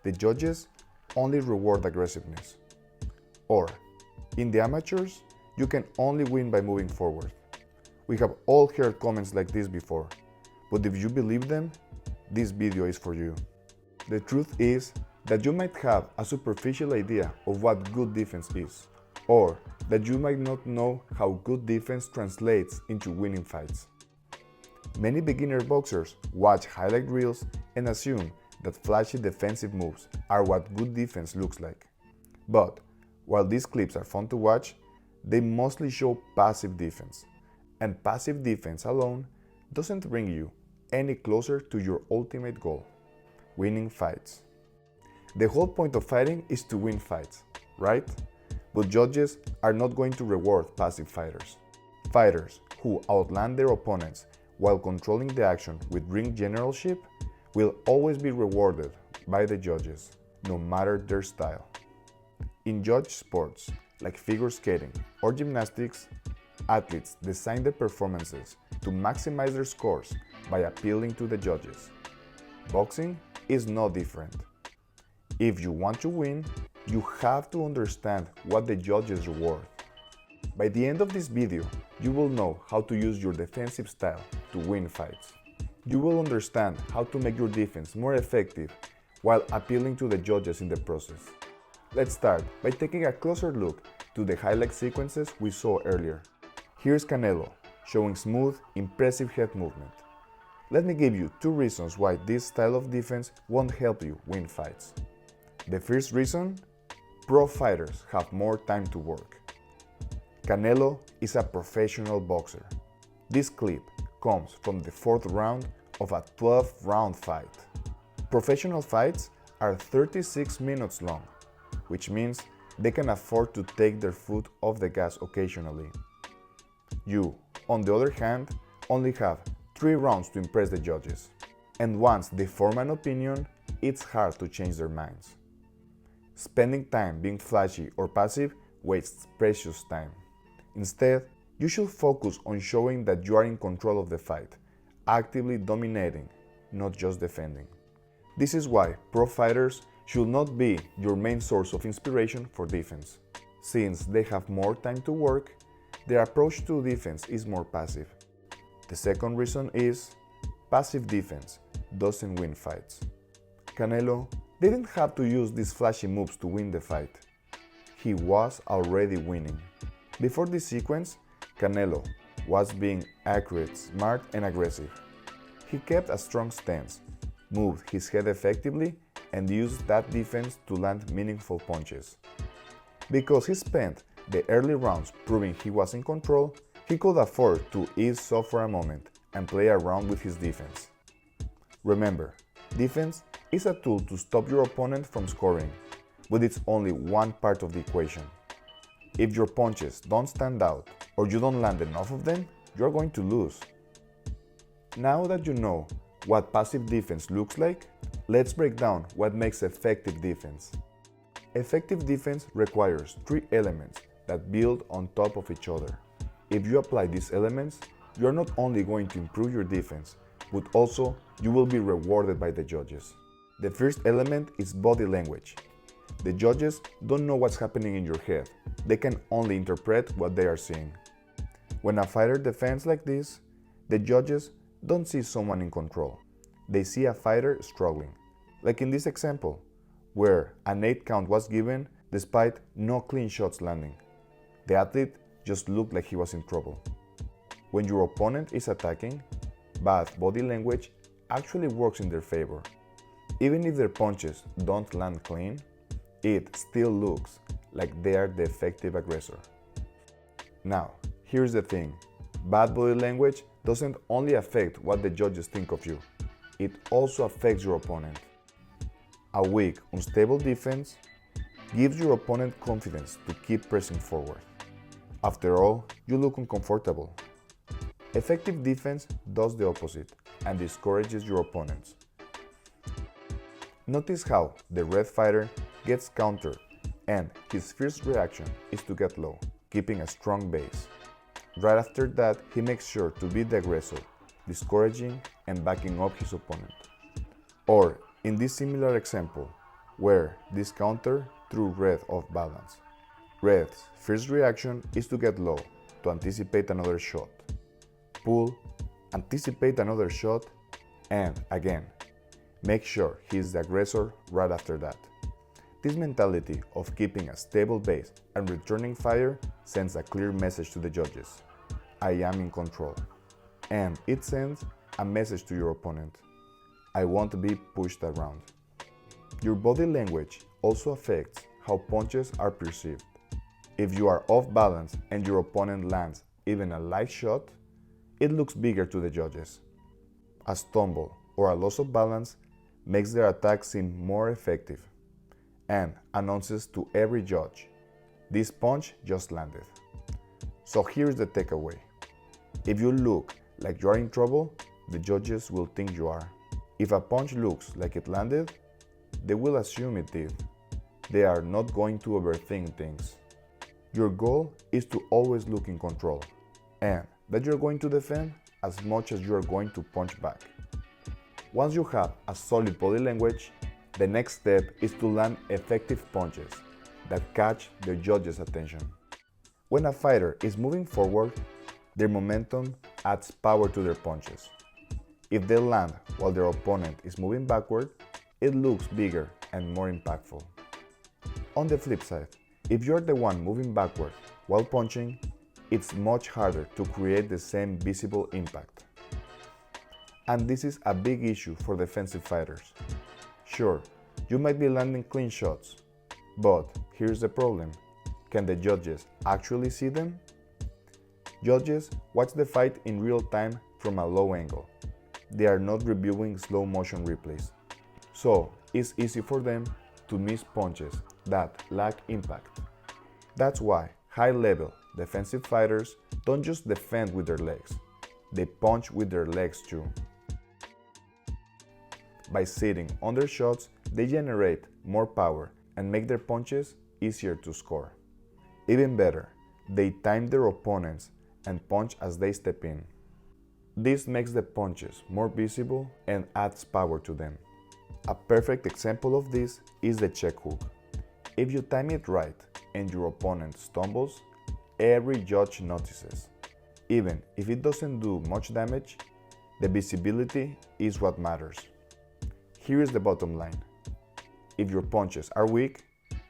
the judges only reward aggressiveness. Or, in the amateurs, you can only win by moving forward. We have all heard comments like this before, but if you believe them, this video is for you. The truth is that you might have a superficial idea of what good defense is, or that you might not know how good defense translates into winning fights. Many beginner boxers watch highlight reels and assume that flashy defensive moves are what good defense looks like. But while these clips are fun to watch, they mostly show passive defense, and passive defense alone doesn't bring you any closer to your ultimate goal, winning fights. The whole point of fighting is to win fights, right? But judges are not going to reward passive fighters. Fighters who outland their opponents while controlling the action with ring generalship will always be rewarded by the judges, no matter their style. In judged sports like figure skating or gymnastics, athletes design their performances to maximize their scores by appealing to the judges. Boxing is no different. If you want to win, you have to understand what the judges reward. By the end of this video, you will know how to use your defensive style to win fights. You will understand how to make your defense more effective while appealing to the judges in the process. Let's start by taking a closer look to the highlight sequences we saw earlier. Here's Canelo, showing smooth, impressive head movement. Let me give you 2 reasons why this style of defense won't help you win fights. The first reason? Pro fighters have more time to work. Canelo is a professional boxer. This clip comes from the 4th round of a 12-round fight. Professional fights are 36 minutes long, which means they can afford to take their foot off the gas occasionally. You, on the other hand, only have 3 rounds to impress the judges. And once they form an opinion, it's hard to change their minds. Spending time being flashy or passive wastes precious time. Instead, you should focus on showing that you are in control of the fight, actively dominating, not just defending. This is why pro fighters should not be your main source of inspiration for defense. Since they have more time to work, their approach to defense is more passive. The second reason is passive defense doesn't win fights. Canelo didn't have to use these flashy moves to win the fight. He was already winning. Before this sequence, Canelo was being accurate, smart, and aggressive. He kept a strong stance, moved his head effectively, and used that defense to land meaningful punches. Because he spent the early rounds proving he was in control, he could afford to ease off for a moment and play around with his defense. Remember, defense is a tool to stop your opponent from scoring, but it's only one part of the equation. If your punches don't stand out or you don't land enough of them, you're going to lose. Now that you know what passive defense looks like, let's break down what makes effective defense. Effective defense requires 3 elements that build on top of each other. If you apply these elements, you're not only going to improve your defense, but also you will be rewarded by the judges. The first element is body language. The judges don't know what's happening in your head. They can only interpret what they are seeing. When a fighter defends like this, the judges don't see someone in control. They see a fighter struggling. Like in this example, where an 8 count was given despite no clean shots landing. The athlete just looked like he was in trouble. When your opponent is attacking, bad body language actually works in their favor. Even if their punches don't land clean, it still looks like they are the effective aggressor. Now, here's the thing. Bad body language doesn't only affect what the judges think of you, it also affects your opponent. A weak, unstable defense gives your opponent confidence to keep pressing forward. After all, you look uncomfortable. Effective defense does the opposite and discourages your opponents. Notice how the red fighter gets countered and his first reaction is to get low, keeping a strong base. Right after that, he makes sure to be the aggressor, discouraging and backing up his opponent. Or, in this similar example, where this counter through red off balance. Red's first reaction is to get low, to anticipate another shot. Pull, anticipate another shot, and again, make sure he is the aggressor right after that. This mentality of keeping a stable base and returning fire sends a clear message to the judges. I am in control. And it sends a message to your opponent. I won't be pushed around. Your body language also affects how punches are perceived. If you are off balance and your opponent lands even a light shot, it looks bigger to the judges. A stumble or a loss of balance makes their attack seem more effective and announces to every judge, this punch just landed. So here's the takeaway. If you look like you are in trouble, the judges will think you are. If a punch looks like it landed, they will assume it did. They are not going to overthink things. Your goal is to always look in control, and that you're going to defend as much as you're going to punch back. Once you have a solid body language, the next step is to land effective punches that catch the judges' attention. When a fighter is moving forward, their momentum adds power to their punches. If they land while their opponent is moving backward, it looks bigger and more impactful. On the flip side, if you're the one moving backward while punching, it's much harder to create the same visible impact. And this is a big issue for defensive fighters. Sure, you might be landing clean shots, but here's the problem. Can the judges actually see them? Judges watch the fight in real time from a low angle. They are not reviewing slow motion replays. So it's easy for them to miss punches that lack impact. That's why high-level defensive fighters don't just defend with their legs, they punch with their legs too. By sitting on their shots, they generate more power and make their punches easier to score. Even better, they time their opponents and punch as they step in. This makes the punches more visible and adds power to them. A perfect example of this is the check hook. If you time it right and your opponent stumbles, every judge notices. Even if it doesn't do much damage, the visibility is what matters. Here is the bottom line. If your punches are weak,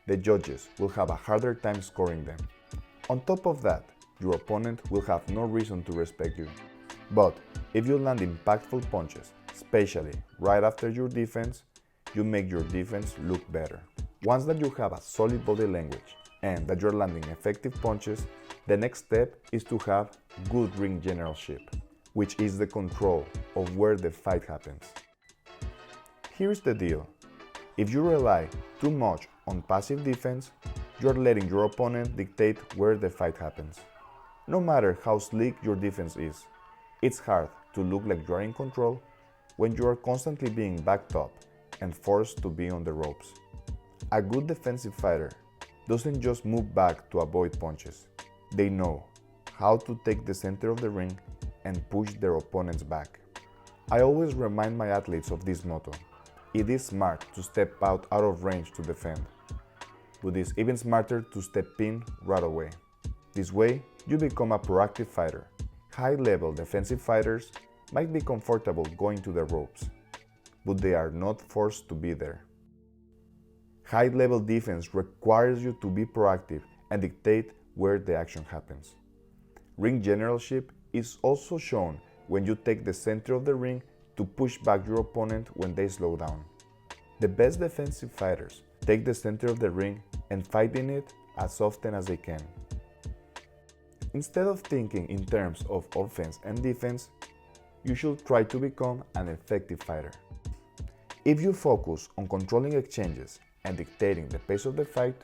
the judges will have a harder time scoring them. On top of that, your opponent will have no reason to respect you. But if you land impactful punches, especially right after your defense, you make your defense look better. Once that you have a solid body language and that you're landing effective punches, the next step is to have good ring generalship, which is the control of where the fight happens. Here's the deal. If you rely too much on passive defense, you're letting your opponent dictate where the fight happens. No matter how slick your defense is, it's hard to look like you're in control when you are constantly being backed up and forced to be on the ropes. A good defensive fighter doesn't just move back to avoid punches. They know how to take the center of the ring and push their opponents back. I always remind my athletes of this motto. It is smart to step out of range to defend, but it's even smarter to step in right away. This way, you become a proactive fighter. High-level defensive fighters might be comfortable going to the ropes, but they are not forced to be there. High-level defense requires you to be proactive and dictate where the action happens. Ring generalship is also shown when you take the center of the ring to push back your opponent when they slow down. The best defensive fighters take the center of the ring and fight in it as often as they can. Instead of thinking in terms of offense and defense, you should try to become an effective fighter. If you focus on controlling exchanges and dictating the pace of the fight,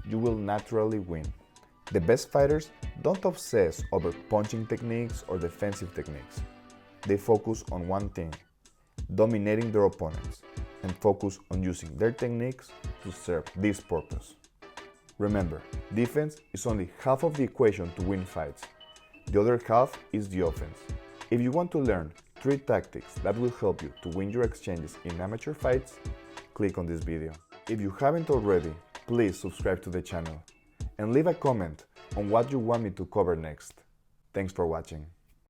you will naturally win. The best fighters don't obsess over punching techniques or defensive techniques. They focus on one thing, dominating their opponents, and focus on using their techniques to serve this purpose. Remember, defense is only half of the equation to win fights. The other half is the offense. If you want to learn 3 tactics that will help you to win your exchanges in amateur fights, click on this video. If you haven't already, please subscribe to the channel and leave a comment on what you want me to cover next. Thanks for watching.